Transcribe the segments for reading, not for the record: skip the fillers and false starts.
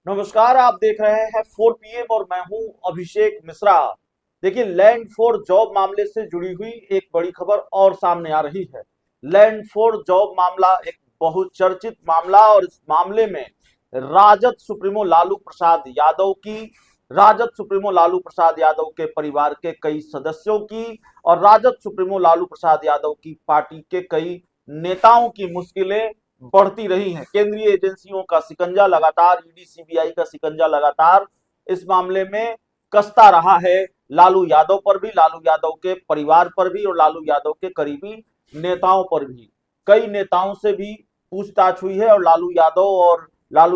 नमस्कार, आप देख रहे हैं 4 PM और मैं हूं अभिषेक मिश्रा। देखिए, लैंड फॉर जॉब मामले से जुड़ी हुई एक बड़ी खबर और सामने आ रही है। लैंड फॉर जॉब मामला एक बहुचर्चित मामला और इस मामले में राजद सुप्रीमो लालू प्रसाद यादव की राजद सुप्रीमो लालू प्रसाद यादव के परिवार के कई सदस्यों की और राजद सुप्रीमो लालू प्रसाद यादव की पार्टी के कई नेताओं की मुश्किलें बढ़ती रही हैं। केंद्रीय एजेंसियों का शिकंजा लगातार, ईडी सीबीआई का शिकंजा लगातार इस मामले में कसता रहा है। लालू यादव पर भी, लालू यादव के परिवार पर भी और लालू यादव के करीबी नेताओं पर भी। कई नेताओं से भी पूछताछ हुई है और लालू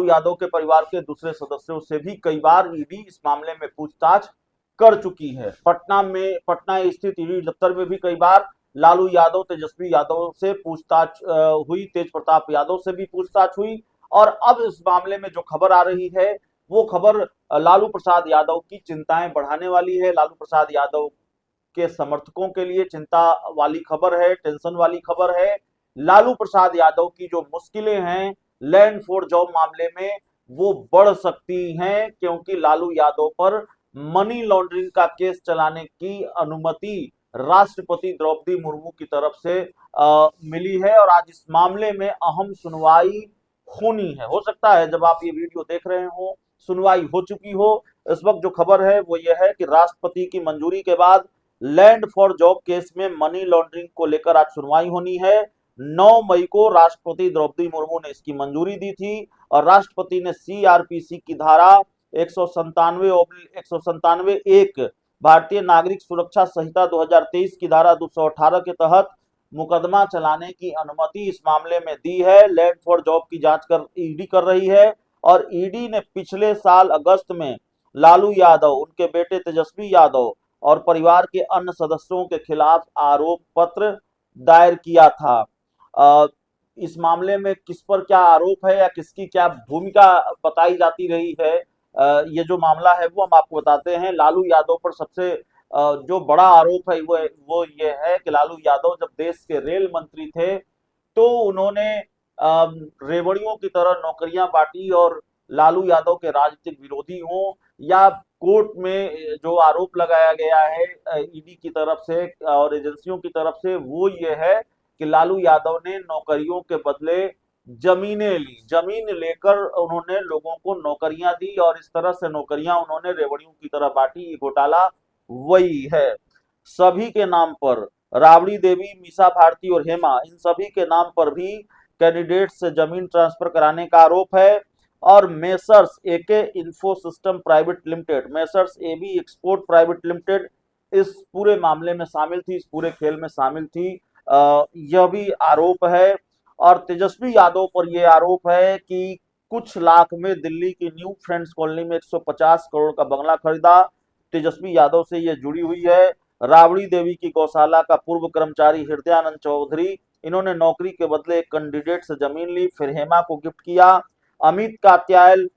यादव के परिवार के दूसरे सदस्यों से भी कई बार ईडी इस मामले में पूछताछ कर चुकी है। पटना स्थित ईडी दफ्तर में भी कई बार लालू यादव, तेजस्वी यादव से पूछताछ हुई, तेज प्रताप यादव से भी पूछताछ हुई। और अब इस मामले में जो खबर आ रही है वो खबर लालू प्रसाद यादव की चिंताएं बढ़ाने वाली है। लालू प्रसाद यादव के समर्थकों के लिए चिंता वाली खबर है, टेंशन वाली खबर है। लालू प्रसाद यादव की जो मुश्किलें हैं लैंड फॉर जॉब मामले में वो बढ़ सकती हैं, क्योंकि लालू यादव पर मनी लॉन्ड्रिंग का केस चलाने की अनुमति राष्ट्रपति द्रौपदी मुर्मू की तरफ से मिली है और आज इस मामले में अहम सुनवाई होनी है। हो सकता है जब आप ये वीडियो देख रहे हो सुनवाई हो चुकी हो। इस वक्त जो खबर है वो ये है कि राष्ट्रपति की मंजूरी के बाद लैंड फॉर जॉब केस में मनी लॉन्ड्रिंग को लेकर आज सुनवाई होनी है। 9 मई को राष्ट्रपति द्रौपदी मुर्मू ने इसकी मंजूरी दी थी और राष्ट्रपति ने सीआरपीसी की धारा 197 भारतीय नागरिक सुरक्षा संहिता 2023 की धारा 218 के तहत मुकदमा चलाने की अनुमति इस मामले में दी है। लैंड फॉर जॉब की जांच कर ईडी कर रही है और ईडी ने पिछले साल अगस्त में लालू यादव, उनके बेटे तेजस्वी यादव और परिवार के अन्य सदस्यों के खिलाफ आरोप पत्र दायर किया था। इस मामले में किस पर क्या आरोप है या किसकी क्या भूमिका बताई जाती रही है, ये जो मामला है वो हम आपको बताते हैं। लालू यादव पर सबसे जो बड़ा आरोप है वो ये है कि लालू यादव जब देश के रेल मंत्री थे तो उन्होंने रेवड़ियों की तरह नौकरियां बांटी और लालू यादव के राजनीतिक विरोधी हों या कोर्ट में जो आरोप लगाया गया है ईडी की तरफ से और एजेंसियों की तरफ से वो ये है कि लालू यादव ने नौकरियों के बदले जमीनें ली, जमीन लेकर उन्होंने लोगों को नौकरियां दी और इस तरह से नौकरियां उन्होंने रेवड़ियों की तरह बांटी। ये घोटाला वही है। सभी के नाम पर, राबड़ी देवी, मीसा भारती और हेमा, इन सभी के नाम पर भी कैंडिडेट से जमीन ट्रांसफर कराने का आरोप है। और messrs AK info system private limited, messrs AB export private limited इस पूरे मामले में शामिल थी, इस पूरे खेल में शामिल थी। यह भी आरोप है। और तेजस्वी यादव पर यह आरोप है कि कुछ लाख में दिल्ली की न्यू फ्रेंड्स कॉलोनी में 150 करोड़ का बंगला खरीदा। तेजस्वी यादव से यह जुड़ी हुई है। राबड़ी देवी की गौशाला का पूर्व कर्मचारी हृदयानंद चौधरी, इन्होंने नौकरी के बदले एक कैंडिडेट से जमीन ली, फिर हेमा को गिफ्ट किया। अमित कात्यायल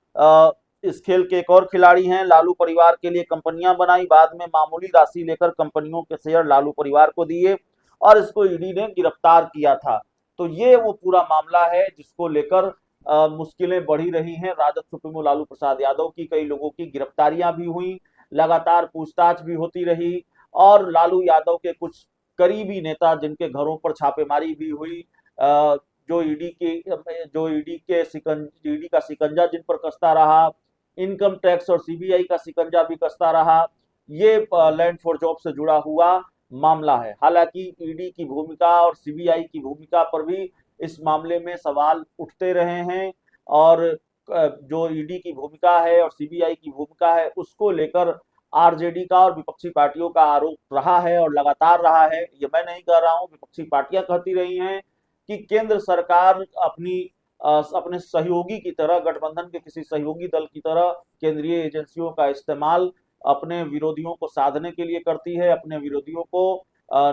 इस खेल के एक और खिलाड़ी हैं। लालू परिवार के लिए कंपनियां बनाई, बाद में मामूली राशि लेकर कंपनियों के शेयर लालू परिवार को दिए और इसको ईडी ने गिरफ्तार किया था। तो ये वो पूरा मामला है जिसको लेकर मुश्किलें बढ़ी रही हैं। राजद सुप्रीमो लालू प्रसाद यादव की कई लोगों की गिरफ्तारियां भी हुई, लगातार पूछताछ भी होती रही और लालू यादव के कुछ करीबी नेता जिनके घरों पर छापेमारी भी हुई, जो ईडी का शिकंजा जिन पर कसता रहा, इनकम टैक्स और सीबीआई का शिकंजा भी कसता रहा। ये लैंड फॉर जॉब से जुड़ा हुआ मामला है। हालांकि ईडी की भूमिका और सीबीआई की भूमिका पर भी इस मामले में सवाल उठते रहे हैं और जो ईडी की भूमिका है और सीबीआई की भूमिका है उसको लेकर आरजेडी का और विपक्षी पार्टियों का आरोप रहा है और लगातार रहा है। ये मैं नहीं कह रहा हूं, विपक्षी पार्टियां कहती रही हैं कि केंद्र सरकार अपने सहयोगी की तरह, गठबंधन के किसी सहयोगी दल की तरह केंद्रीय एजेंसियों का इस्तेमाल अपने विरोधियों को साधने के लिए करती है, अपने विरोधियों को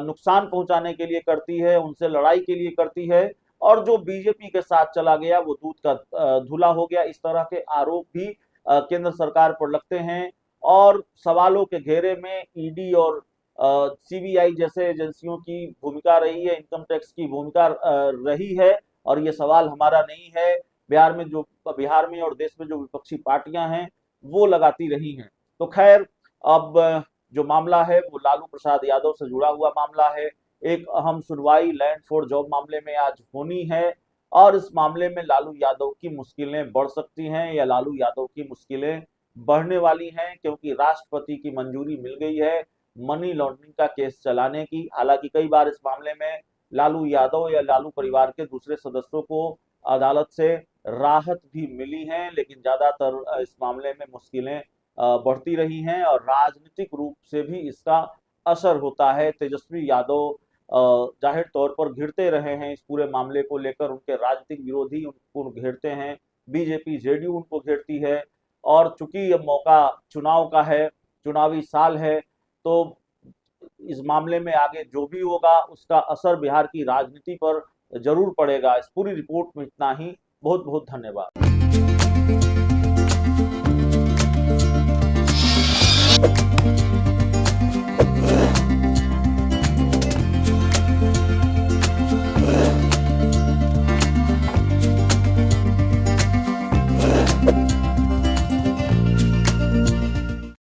नुकसान पहुंचाने के लिए करती है, उनसे लड़ाई के लिए करती है और जो बीजेपी के साथ चला गया वो दूध का धुला हो गया। इस तरह के आरोप भी केंद्र सरकार पर लगते हैं और सवालों के घेरे में ईडी और सीबीआई जैसे एजेंसियों की भूमिका रही है, इनकम टैक्स की भूमिका रही है। और ये सवाल हमारा नहीं है, बिहार में और देश में जो विपक्षी पार्टियां हैं वो लगाती रही हैं। तो खैर, अब जो मामला है वो लालू प्रसाद यादव से जुड़ा हुआ मामला है। एक अहम सुनवाई लैंड फॉर जॉब मामले में आज होनी है और इस मामले में लालू यादव की मुश्किलें बढ़ सकती हैं या लालू यादव की मुश्किलें बढ़ने वाली हैं, क्योंकि राष्ट्रपति की मंजूरी मिल गई है मनी लॉन्ड्रिंग का केस चलाने की। हालांकि कई बार इस मामले में लालू यादव या लालू परिवार के दूसरे सदस्यों को अदालत से राहत भी मिली है, लेकिन ज्यादातर इस मामले में मुश्किलें बढ़ती रही हैं और राजनीतिक रूप से भी इसका असर होता है। तेजस्वी यादव जाहिर तौर पर घिरते रहे हैं इस पूरे मामले को लेकर, उनके राजनीतिक विरोधी उनको घेरते हैं, बीजेपी जेडीयू उनको घेरती है। और चूंकि अब मौका चुनाव का है, चुनावी साल है, तो इस मामले में आगे जो भी होगा उसका असर बिहार की राजनीति पर जरूर पड़ेगा। इस पूरी रिपोर्ट में इतना ही। बहुत बहुत धन्यवाद।